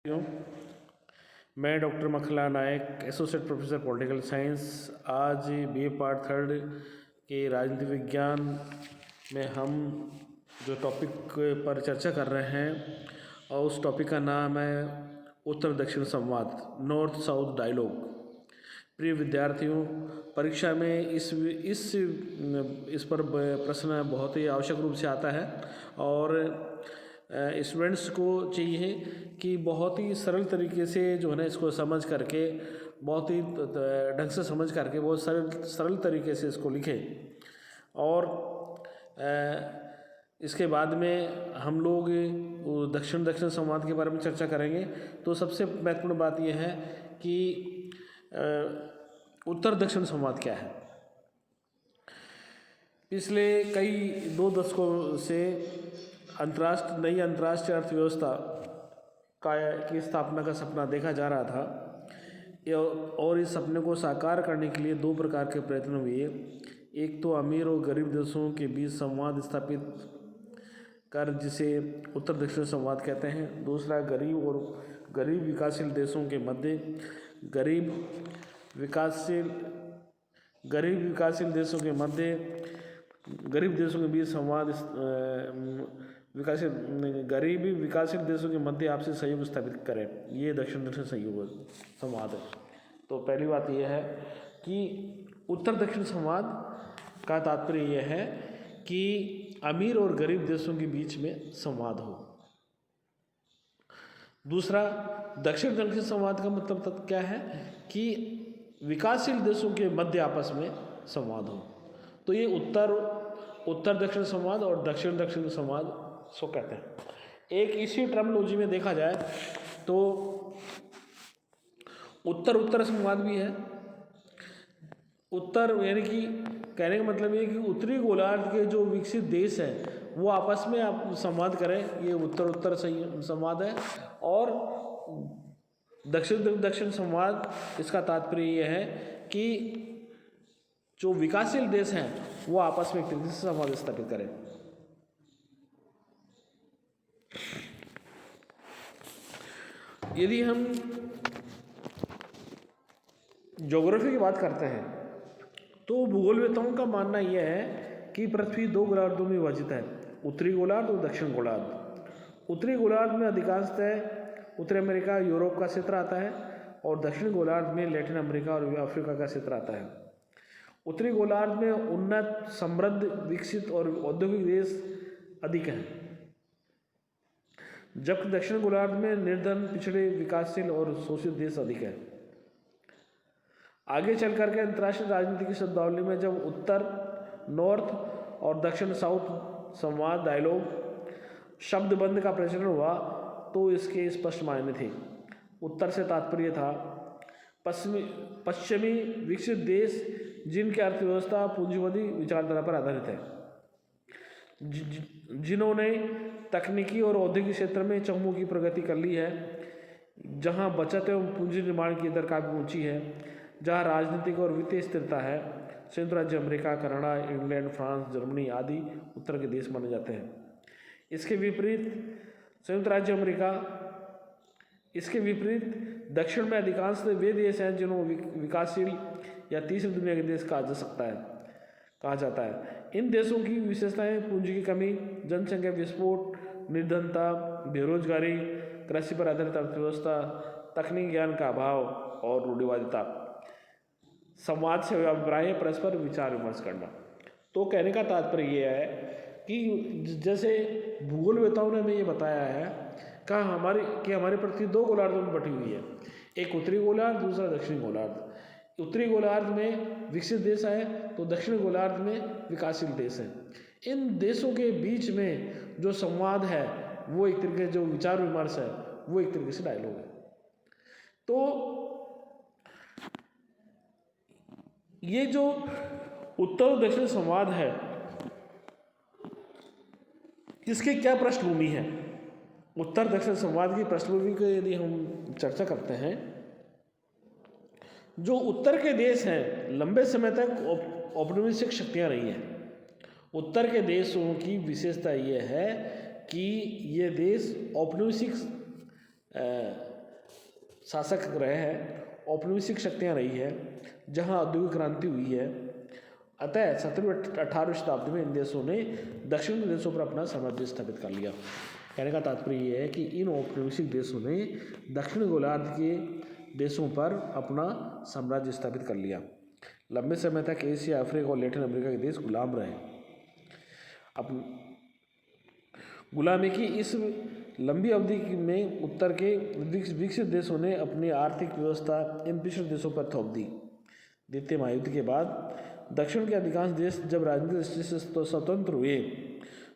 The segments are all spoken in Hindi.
हूँ। मैं डॉक्टर मखला नायक, एसोसिएट प्रोफेसर पॉलिटिकल साइंस। आज बीए पार्ट थर्ड के राजनीति विज्ञान में हम जो टॉपिक पर चर्चा कर रहे हैं और उस टॉपिक का नाम है उत्तर दक्षिण संवाद, नॉर्थ साउथ डायलॉग। प्रिय विद्यार्थियों, परीक्षा में इस पर प्रश्न बहुत ही आवश्यक रूप से आता है और स्टूडेंट्स को चाहिए कि बहुत ही सरल तरीके से जो है ना इसको समझ करके, बहुत ही ढंग से समझ करके बहुत सरल तरीके से इसको लिखें। और इसके बाद में हम लोग दक्षिण संवाद के बारे में चर्चा करेंगे। तो सबसे महत्वपूर्ण बात यह है कि उत्तर दक्षिण संवाद क्या है। पिछले कई 2 दशकों से नई अंतर्राष्ट्रीय अर्थव्यवस्था की स्थापना का सपना देखा जा रहा था और इस सपने को साकार करने के लिए 2 प्रकार के प्रयत्न हुए। एक तो अमीर और गरीब देशों के बीच संवाद स्थापित कर, जिसे उत्तर दक्षिण संवाद कहते हैं। दूसरा गरीब विकासशील देशों के मध्य गरीब देशों के बीच संवाद गरीबी विकासशील देशों के मध्य आपसी सहयोग स्थापित करें। ये दक्षिण सहयोग संवाद है। तो पहली बात यह है कि उत्तर दक्षिण संवाद का तात्पर्य यह है कि अमीर और गरीब देशों के बीच में संवाद हो। दूसरा, दक्षिण संवाद का मतलब क्या है कि विकासशील देशों के मध्य आपस में संवाद हो। तो ये उत्तर दक्षिण संवाद और दक्षिण संवाद सो कहते हैं। एक इसी टर्मिनोलॉजी में देखा जाए तो उत्तर संवाद भी है। उत्तर यानी कि कहने का मतलब ये कि उत्तरी गोलार्ध के जो विकसित देश हैं वो आपस में आप संवाद करें, ये उत्तर संवाद है। और दक्षिण संवाद, इसका तात्पर्य यह है कि जो विकासशील देश हैं वो आपस में एक तरीके से संवाद स्थापित करें। यदि हम ज्योग्राफी की बात करते हैं तो भूगोलवेत्ताओं का मानना यह है कि पृथ्वी 2 गोलार्धों में विभाजित है, उत्तरी गोलार्ध और दक्षिण गोलार्ध। उत्तरी गोलार्ध में अधिकांशतः उत्तरी अमेरिका, यूरोप का क्षेत्र आता है और दक्षिण गोलार्ध में लैटिन अमेरिका और अफ्रीका का क्षेत्र आता है। उत्तरी गोलार्ध में उन्नत, समृद्ध, विकसित और औद्योगिक देश अधिक हैं, जबकि दक्षिण गोलार्ध में निर्धन, पिछड़े, विकासशील और शोषित देश अधिक हैं। आगे चल करके अंतर्राष्ट्रीय राजनीति की शब्दावली में जब उत्तर नॉर्थ और दक्षिण साउथ संवाद डायलॉग शब्दबंध का प्रचलन हुआ तो इसके स्पष्ट मायने थे। उत्तर से तात्पर्य था पश्चिमी विकसित देश जिनकी अर्थव्यवस्था पूंजीवादी विचारधारा पर आधारित है, जिन्होंने तकनीकी और औद्योगिक क्षेत्र में चहुमुखी प्रगति कर ली है, जहां बचत एवं पूंजी निर्माण की दर काफी ऊंची है, जहां राजनीतिक और वित्तीय स्थिरता है। संयुक्त राज्य America, Canada, England, France, Germany आदि उत्तर के देश माने जाते हैं। इसके विपरीत दक्षिण में अधिकांश वे देश हैं जिन्हें विकासशील या तीसरी दुनिया के देश कहा जाता है। इन देशों की विशेषताएं पूंजी की कमी, जनसंख्या विस्फोट, निर्धनता, बेरोजगारी, कृषि पर आधारित अर्थव्यवस्था, तकनीकी ज्ञान का अभाव और रूढ़िवादिता। संवाद से अभिप्राय परस्पर विचार विमर्श करना। तो कहने का तात्पर्य यह है कि जैसे भूगोलवेत्ताओं ने हमें ये बताया है कि हमारी पृथ्वी 2 गोलार्धों में बटी हुई है, एक उत्तरी गोलार्ध, दूसरा दक्षिणी गोलार्ध। उत्तरी गोलार्ध में विकसित देश है तो दक्षिणी गोलार्ध में विकासशील देश है। इन देशों के बीच में जो संवाद है वो एक तरीके से, जो विचार विमर्श है वो एक तरीके से डायलॉग है। तो ये जो उत्तर दक्षिण संवाद है इसकी क्या पृष्ठभूमि है। उत्तर दक्षिण संवाद की पृष्ठभूमि को यदि हम चर्चा करते हैं, जो उत्तर के देश हैं लंबे समय तक औपनिवेशिक शक्तियां रही हैं। उत्तर के देशों की विशेषता यह है कि ये देश औपनिवेशिक शासक रहे हैं, औपनिवेशिक शक्तियाँ रही है, जहाँ औद्योगिक क्रांति हुई है। अतः 17वीं-18वीं शताब्दी में इन देशों ने दक्षिण देशों पर अपना साम्राज्य स्थापित कर लिया। कहने का तात्पर्य ये है कि इन औपनिवेशिक देशों ने दक्षिण गोलार्ध के देशों पर अपना साम्राज्य स्थापित कर लिया। लंबे समय तक एशिया, अफ्रीका और लैटिन अमेरिका के देश गुलाम रहे। अब गुलामी की इस लंबी अवधि में उत्तर के विकसित देशों ने अपनी आर्थिक व्यवस्था इन पिछड़े देशों पर थोप दी। द्वितीय महायुद्ध के बाद दक्षिण के अधिकांश देश जब राजनीतिक दृष्टि से स्वतंत्र हुए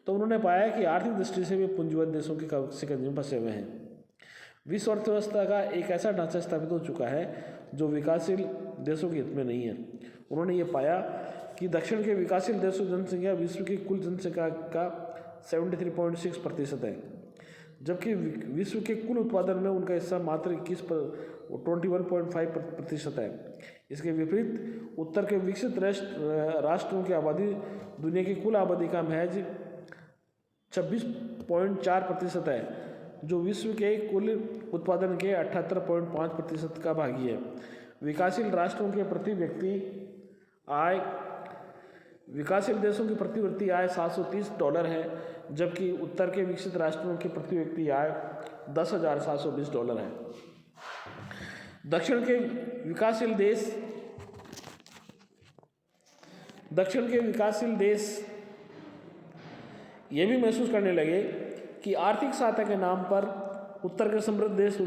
तो उन्होंने पाया कि आर्थिक दृष्टि से वे पूंजीवाद देशों के शिकंजे में फंसे हुए हैं। विश्व अर्थव्यवस्था का एक ऐसा ढांचा स्थापित हो चुका है जो विकासशील देशों के हित में नहीं है। उन्होंने ये पाया कि दक्षिण के विकासशील देशों की जनसंख्या विश्व की कुल जनसंख्या का 73.6% है, जबकि विश्व के कुल उत्पादन में उनका हिस्सा मात्र 21.5% है। इसके विपरीत उत्तर के विकसित राष्ट्रों की आबादी दुनिया की कुल आबादी का महज 26.4% है, जो विश्व के कुल उत्पादन के 78.5% का भागी है। विकासशील राष्ट्रों के प्रति व्यक्ति आय विकासशील देशों की प्रति व्यक्ति आय $730 है, जबकि उत्तर के विकसित राष्ट्रों की प्रति व्यक्ति आय $10,720 है। दक्षिण के विकासशील देश ये भी महसूस करने लगे कि आर्थिक सहायता के नाम पर उत्तर के समृद्ध देश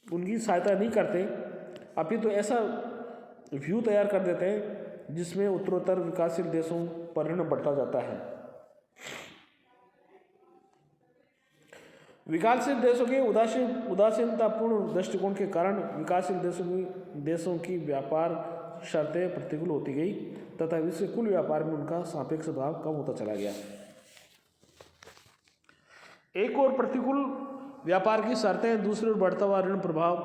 उनकी सहायता नहीं करते, अपितु ऐसा व्यू तैयार कर देते हैं जिसमें उत्तरोत्तर विकासशील देशों पर ऋण बढ़ता जाता है। विकासशील देशों के उदासीनतापूर्ण दृष्टिकोण के कारण विकासशील देशों की व्यापार शर्तें प्रतिकूल होती गई तथा विश्व के कुल व्यापार में उनका सापेक्ष भाव कम होता चला गया। एक और प्रतिकूल व्यापार की शर्तें, दूसरी ओर बढ़ता हुआ ऋण प्रभाव,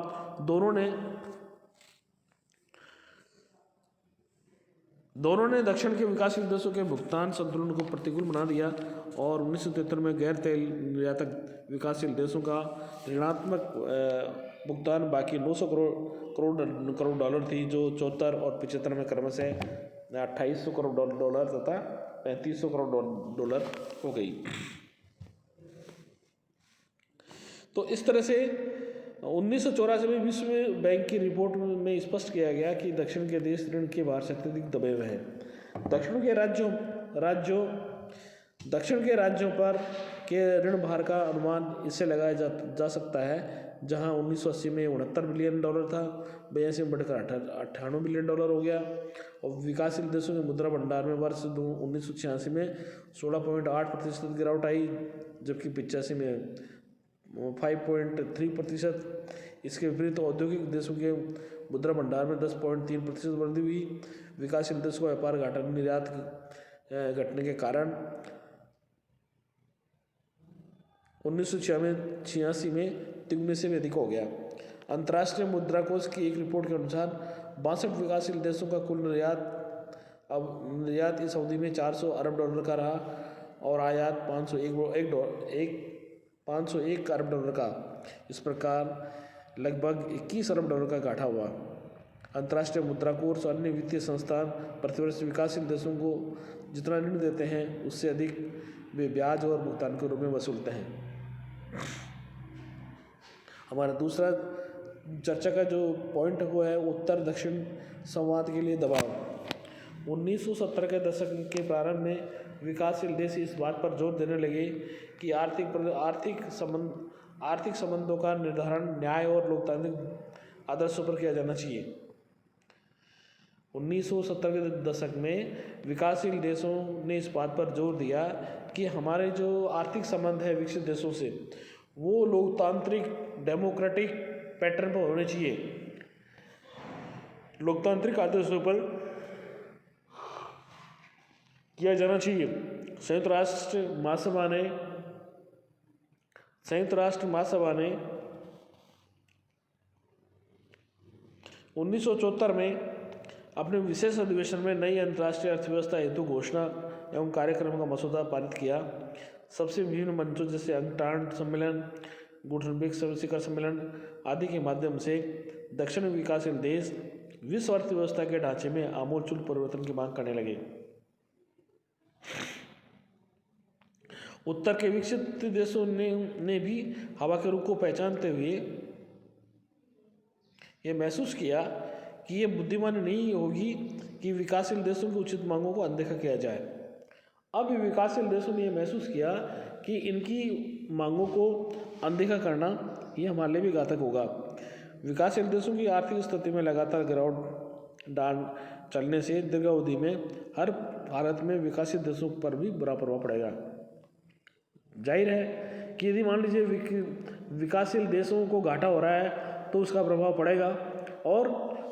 दोनों ने दक्षिण के विकासशील देशों के भुगतान संतुलन को प्रतिकूल बना दिया और 1973 में गैर तेल निर्यातक विकासशील देशों का ऋणात्मक भुगतान बाकी 900 करोड़ डॉलर थी, जो 74 और 75 में क्रमशः 2800 करोड़ डॉलर तथा 3500 करोड़ डॉलर हो गई। तो इस तरह से 1984 में विश्व बैंक की रिपोर्ट में स्पष्ट किया गया कि दक्षिण के देश ऋण के भार से अत्यधिक दबे हुए हैं। दक्षिण के राज्यों पर के ऋण भार का अनुमान इससे लगाया जा सकता है, जहां 1980 में $69 बिलियन था, 82 में बढ़कर $98 बिलियन हो गया और विकासशील देशों के मुद्रा भंडार में वर्ष 1986 में 16.8% गिरावट आई, जबकि 85 में 5.3%। इसके विपरीत औद्योगिक देशों के मुद्रा भंडार में 10.3% वृद्धि हुई। विकासशील देशों का व्यापार घाटा निर्यात घटने के कारण 1986 में तिगुने से भी अधिक हो गया। अंतर्राष्ट्रीय मुद्रा कोष की एक रिपोर्ट के अनुसार 62 विकासशील देशों का कुल निर्यात इस अवधि में $400 अरब का रहा और आयात $501 अरब का। इस प्रकार लगभग $21 अरब का घाटा हुआ। अंतर्राष्ट्रीय मुद्रा कोष और अन्य वित्तीय संस्थान प्रतिवर्ष विकासशील देशों को जितना ऋण देते हैं उससे अधिक वे ब्याज और भुगतान के रूप में वसूलते हैं। हमारा दूसरा चर्चा का जो पॉइंट है वो है उत्तर दक्षिण संवाद के लिए दबाव। 1970 के दशक के प्रारंभ में विकासशील देश इस बात पर जोर देने लगे कि आर्थिक संबंधों का निर्धारण न्याय और लोकतांत्रिक आदर्शों पर किया जाना चाहिए। 1970 के दशक में विकासशील देशों ने इस बात पर जोर दिया कि हमारे जो आर्थिक संबंध है विकसित देशों से वो लोकतांत्रिक डेमोक्रेटिक पैटर्न पर होने चाहिए। लोकतांत्रिक आदर्शों पर किया जाना चाहिए। संयुक्त राष्ट्र महासभा ने 1974 में अपने विशेष अधिवेशन में नई अंतर्राष्ट्रीय अर्थव्यवस्था हेतु घोषणा एवं कार्यक्रम का मसौदा पारित किया। सबसे विभिन्न मंचों जैसे अंकटाड सम्मेलन, गुटनबर्ग शिखर सम्मेलन आदि के माध्यम से दक्षिण विकासशील देश विश्व अर्थव्यवस्था के ढांचे में आमूलचूल परिवर्तन की मांग करने लगे। उत्तर के विकसित देशों ने भी हवा के रुख को पहचानते हुए ये महसूस किया कि ये बुद्धिमानी नहीं होगी कि विकासशील देशों की उचित मांगों को अनदेखा किया जाए। अब विकासशील देशों ने यह महसूस किया कि इनकी मांगों को अनदेखा करना ये हमारे लिए भी घातक होगा। विकासशील देशों की आर्थिक स्थिति में लगातार गिरावट डाल चलने से दीर्घावधि में हर भारत में विकसित देशों पर भी बुरा प्रभाव पड़ेगा। जाहिर है कि यदि मान लीजिए विकासशील देशों को घाटा हो रहा है तो उसका प्रभाव पड़ेगा और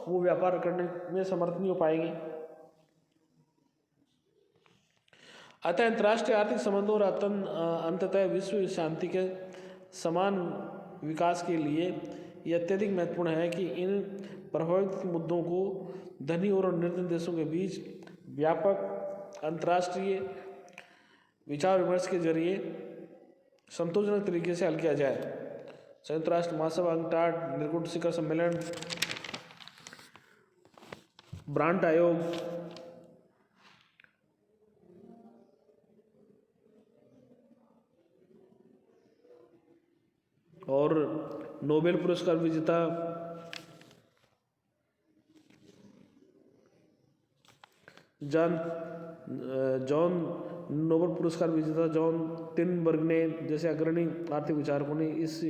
वो व्यापार करने में समर्थ नहीं हो पाएंगे। अतः अंतर्राष्ट्रीय आर्थिक संबंधों और अंततः विश्व शांति के समान विकास के लिए यह अत्यधिक महत्वपूर्ण है कि इन प्रभावित मुद्दों को धनी और निर्धन देशों के बीच व्यापक अंतर्राष्ट्रीय विचार विमर्श के जरिए संतोषजनक तरीके से हल किया जाए। संयुक्त राष्ट्र महासभा, अंकटाड, निर्गुण शिखर सम्मेलन, ब्रांट आयोग, और नोबेल पुरस्कार विजेता जॉन नोबेल पुरस्कार विजेता जॉन टिनबर्ग ने जैसे अग्रणी आर्थिक विचारकों ने इस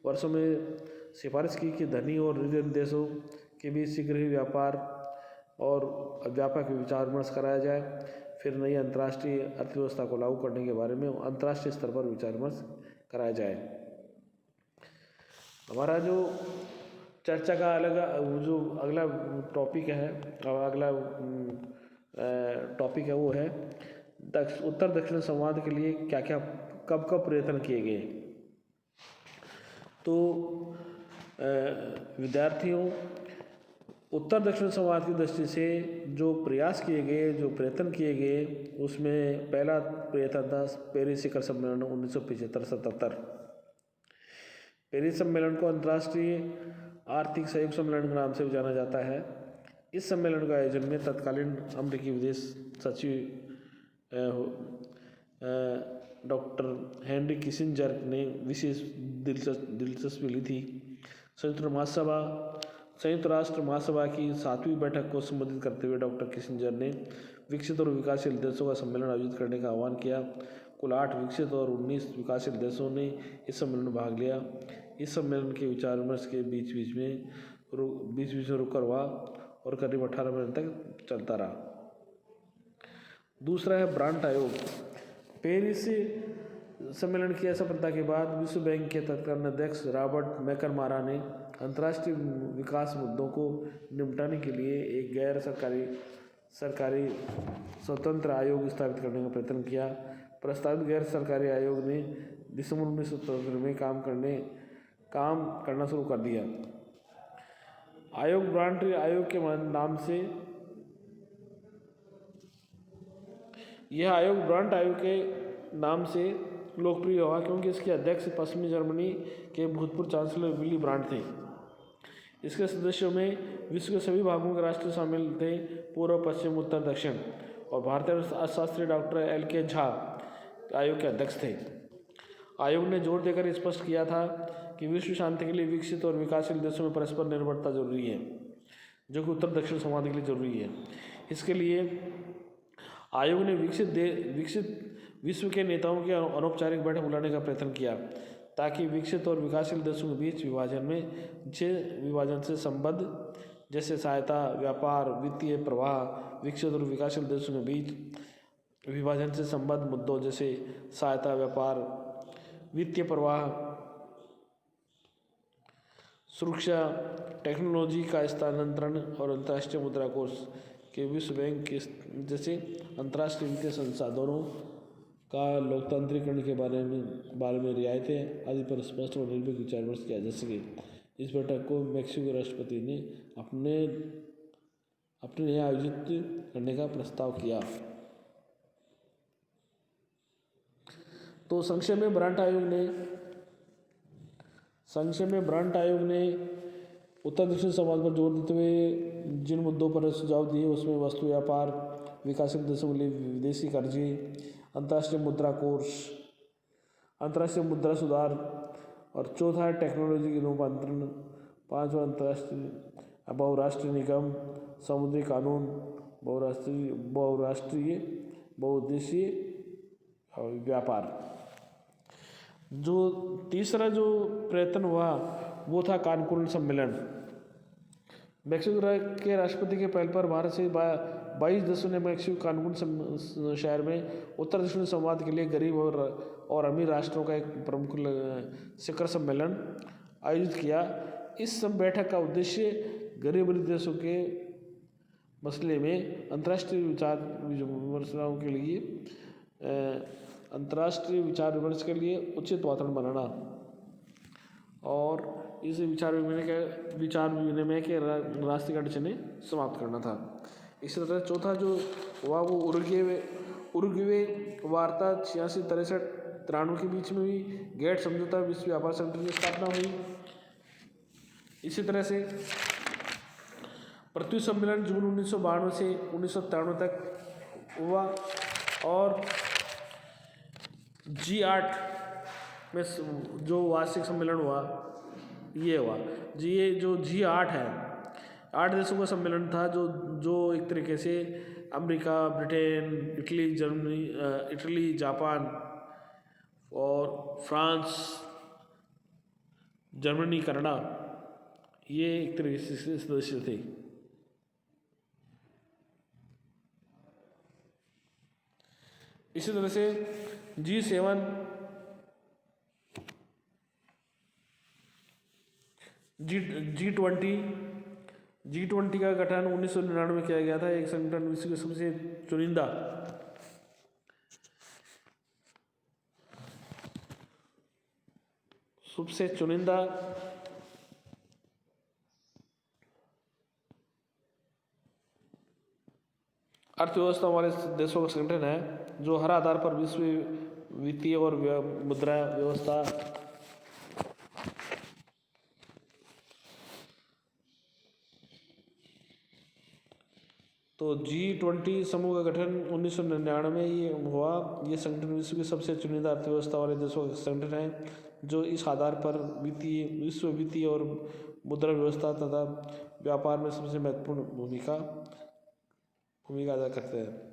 वर्षों में सिफारिश की कि धनी और निर्धन देशों के बीच शीघ्र ही व्यापार और व्यापक विचार विमर्श कराया जाए, फिर नई अंतर्राष्ट्रीय अर्थव्यवस्था को लागू करने के बारे में अंतर्राष्ट्रीय स्तर पर विचार विमर्श कराया जाए। हमारा जो चर्चा का जो अगला टॉपिक है वो है उत्तर दक्षिण संवाद के लिए क्या क्या कब प्रयत्न किए गए। तो विद्यार्थियों, उत्तर दक्षिण संवाद की दृष्टि से जो प्रयास किए गए, जो प्रयत्न किए गए, उसमें पहला प्रयत्न था पेरिस शिखर सम्मेलन 1975-77। पेरिस सम्मेलन को अंतर्राष्ट्रीय आर्थिक सहयोग सम्मेलन के नाम से भी जाना जाता है। इस सम्मेलन का आयोजन में तत्कालीन अमेरिकी विदेश सचिव डॉक्टर हेनरी किसिंजर ने विशेष दिलचस्पी ली थी। संयुक्त राष्ट्र महासभा की 7वीं बैठक को संबोधित करते हुए डॉक्टर किसिंजर ने विकसित और विकासशील देशों का सम्मेलन आयोजित करने का आह्वान किया। कुल 8 विकसित और 19 विकासशील देशों ने इस सम्मेलन में भाग लिया। इस सम्मेलन के विचार विमर्श के बीच में रुका हुआ और करीब 18 मिनट तक चलता रहा। दूसरा है ब्रांट आयोग। पेरिस सम्मेलन की असफलता के बाद विश्व बैंक के तत्कालीन अध्यक्ष रॉबर्ट मैकनमारा ने अंतर्राष्ट्रीय विकास मुद्दों को निपटाने के लिए एक गैर सरकारी स्वतंत्र आयोग स्थापित करने का प्रयत्न किया। प्रस्तावित गैर सरकारी आयोग ने दिसंबर 1977 में काम करना शुरू कर दिया। आयोग ब्रांट आयोग के नाम से यह आयोग ब्रांट आयोग के नाम से लोकप्रिय हुआ क्योंकि इसके अध्यक्ष पश्चिमी जर्मनी के भूतपूर्व चांसलर विली ब्रांट थे। इसके सदस्यों में विश्व के सभी भागों के राष्ट्र शामिल थे, पूर्व, पश्चिम, उत्तर, दक्षिण, और भारतीय अर्थशास्त्री डॉक्टर एल.के. झा आयोग के अध्यक्ष थे। आयोग ने जोर देकर स्पष्ट किया था कि विश्व शांति के लिए विकसित और विकासशील देशों में परस्पर निर्भरता जरूरी है, जो कि उत्तर दक्षिण संवाद के लिए जरूरी है। इसके लिए आयोग ने विकसित विश्व के नेताओं की अनौपचारिक बैठक बुलाने का प्रयत्न किया ताकि विकसित और विकासशील देशों के बीच विभाजन से संबद्ध जैसे सहायता, व्यापार, वित्तीय प्रवाह, विकसित और विकासशील देशों के बीच विभाजन से संबद्ध मुद्दों जैसे सहायता, व्यापार, वित्तीय प्रवाह, सुरक्षा, टेक्नोलॉजी का स्थानांतरण और अंतर्राष्ट्रीय मुद्रा कोष के विश्व बैंक के जैसे अंतर्राष्ट्रीय वित्तीय संसाधनों का लोकतांत्रिकरण के बारे में रियायतें आदि पर स्पष्ट और निर्भीक विचार विमर्श किया जा सके। इस बैठक को मेक्सिको के राष्ट्रपति ने अपने यहाँ आयोजित करने का प्रस्ताव किया। तो संक्षेप में ब्रांट आयोग ने उत्तर दक्षिण संवाद पर जोर देते हुए जिन मुद्दों पर सुझाव दिए उसमें वस्तु व्यापार, विकासशील देशों के लिए विदेशी कर्जे, अंतर्राष्ट्रीय मुद्रा कोष, अंतर्राष्ट्रीय मुद्रा सुधार, और चौथा है टेक्नोलॉजी के रूपांतरण, पांचवा अंतर्राष्ट्रीय बहुराष्ट्रीय निगम, समुद्री कानून, बहुराष्ट्रीय बहुउद्देशीय व्यापार। जो तीसरा जो प्रयत्न हुआ वो था कानकुन सम्मेलन। मैक्सिको के राष्ट्रपति के पहल पर भारत से 22 देशों ने मैक्सिको कानकुन शहर में उत्तर दक्षिण संवाद के लिए गरीब और अमीर राष्ट्रों का एक प्रमुख शिखर सम्मेलन आयोजित किया। इस बैठक का उद्देश्य गरीब देशों के मसले में अंतर्राष्ट्रीय विचार विमर्श के लिए उचित वातावरण बनाना और इस विचार विनिमय के रास्ते अड़चने समाप्त करना था। इसी तरह चौथा जो हुआ वो उरुग्वे वार्ता 86-63 के बीच में हुई। गेट समझौता विश्व व्यापार संगठन की स्थापना हुई। इसी तरह से पृथ्वी सम्मेलन जून 1992 से 1993 तक हुआ और G8 में जो वार्षिक सम्मेलन हुआ ये हुआ ये जो G8 है 8 देशों का सम्मेलन था जो एक तरीके से अमेरिका, ब्रिटेन, इटली, जापान और फ्रांस, जर्मनी, कनाडा ये एक तरीके से सदस्य थे। इसी तरह से G7 G20 का गठन 1999 में किया गया था। एक संगठन विश्व के सबसे चुनिंदा अर्थव्यवस्था वाले देशों का संगठन है जो हर आधार पर विश्व वित्तीय और मुद्रा व्यवस्था तो G20 समूह का गठन 1999 में ये हुआ। ये संगठन विश्व के सबसे चुनिंदा अर्थव्यवस्था वाले देशों का संगठन है जो इस आधार पर विश्व वित्तीय और मुद्रा व्यवस्था तथा व्यापार में सबसे महत्वपूर्ण भूमिका अदा करते हैं।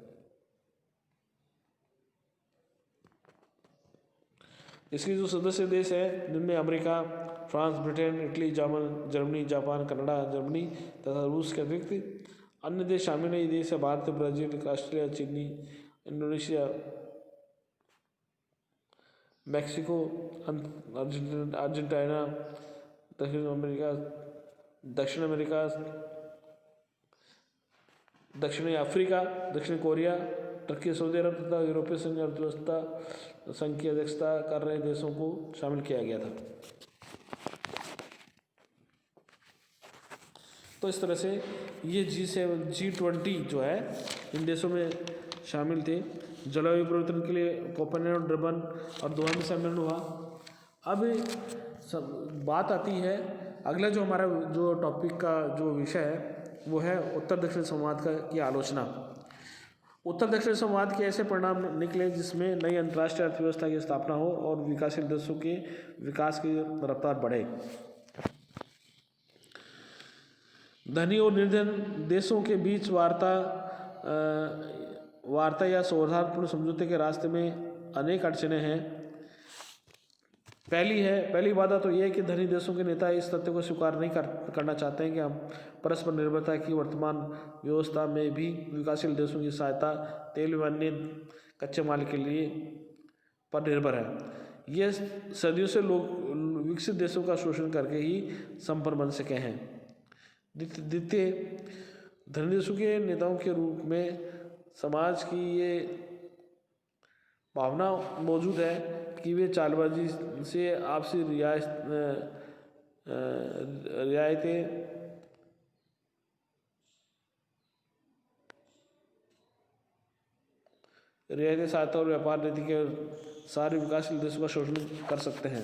इसके जो सदस्य देश हैं जिनमें America, France, Britain, Italy, Germany, Japan, Canada, Germany तथा रूस के अतिरिक्त अन्य देश शामिल हैं। ये देश है Bharat, Brazil, Australia, Chile, Indonesia, Mexico, Argentina, दक्षिण अमेरिका, दक्षिणी अफ्रीका, दक्षिण कोरिया, टर्की, सऊदी अरब तथा यूरोपीय संघ अर्थव्यवस्था संघ की अध्यक्षता कर रहे देशों को शामिल किया गया था। तो इस तरह से ये G20 जो है इन देशों में शामिल थे। जलवायु परिवर्तन के लिए कोपेनहेगन, डर्बन और दोहा में सम्मेलन हुआ। अब बात आती है अगला जो हमारा जो टॉपिक का जो विषय है वो है उत्तर दक्षिण संवाद की आलोचना। उत्तर दक्षिण संवाद के ऐसे परिणाम निकले जिसमें नई अंतर्राष्ट्रीय अर्थव्यवस्था की स्थापना हो और विकासशील देशों के विकास की रफ्तार बढ़े। धनी और निर्धन देशों के बीच वार्ता या सौहार्दपूर्ण समझौते के रास्ते में अनेक अड़चनें हैं। पहली बाधा तो यह है कि धनी देशों के नेता इस तथ्य को स्वीकार नहीं करना चाहते हैं कि हम परस्पर निर्भरता की वर्तमान व्यवस्था में भी विकासशील देशों की सहायता तेल व अन्य कच्चे माल के लिए पर निर्भर है। ये सदियों से लोग विकसित देशों का शोषण करके ही संपन्न बन सके हैं। द्वितीय, धनी देशों के नेताओं के रूप में समाज की ये भावना मौजूद है कि वे चालबाजी से आपसी रियायतें रियायती सहायता और व्यापार नीति के सारे विकासशील देशों का शोषण कर सकते हैं।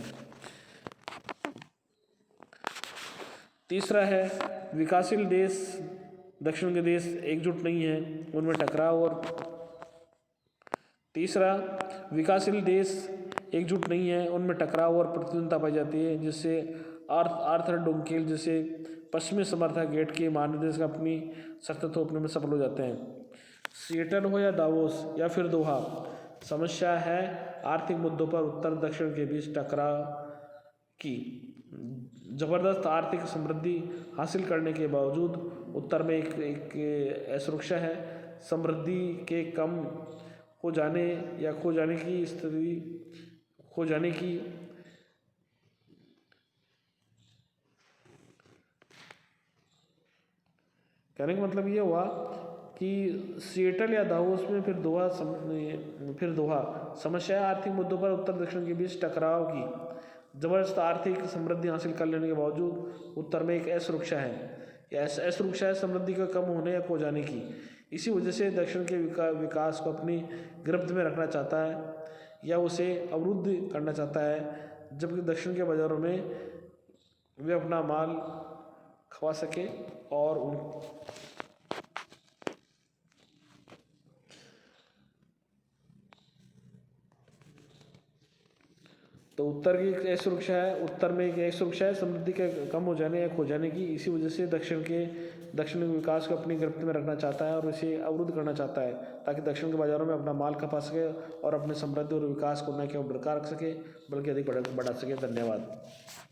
तीसरा है विकासशील देश दक्षिण के देश एकजुट नहीं है, उनमें टकराव और तीसरा विकासशील देश एकजुट नहीं है, उनमें टकराव और प्रतिद्वंद्विता पाई जाती है, जिससे आर्थर डोंकेल जैसे पश्चिमी समर्थक गेट के महानिदेशक अपनी शर्तें थोपने में सफल हो जाते हैं। सिएटल हो या दावोस या फिर दोहा, समस्या है आर्थिक मुद्दों पर उत्तर दक्षिण के बीच टकराव की। जबरदस्त आर्थिक समृद्धि हासिल करने के बावजूद उत्तर में एक असुरक्षा है। समृद्धि के कम हो जाने या खो जाने की कहने का मतलब ये हुआ कि सिएटल या दावोस में फिर दोहा समस्या आर्थिक मुद्दों पर उत्तर दक्षिण के बीच टकराव की। जबरदस्त आर्थिक समृद्धि हासिल कर लेने के बावजूद उत्तर में एक असुरक्षा है। असुरक्षा है समृद्धि का कम होने या खो जाने की। इसी वजह से दक्षिण के विकास को अपनी गिरफ्त में रखना चाहता है या उसे अवरुद्ध करना चाहता है, जबकि दक्षिण के बाजारों में वे अपना माल खपा सके और तो उत्तर की एक असुरक्षा है, उत्तर में एक असुरक्षा है समृद्धि के कम हो जाने या खो जाने की। इसी वजह से दक्षिण विकास को अपनी गिरफ्त में रखना चाहता है और इसे अवरुद्ध करना चाहता है, ताकि दक्षिण के बाजारों में अपना माल खपा सके और अपने समृद्धि और विकास को न केवल बरकरार रख सके बल्कि अधिक बढ़ा सके। धन्यवाद।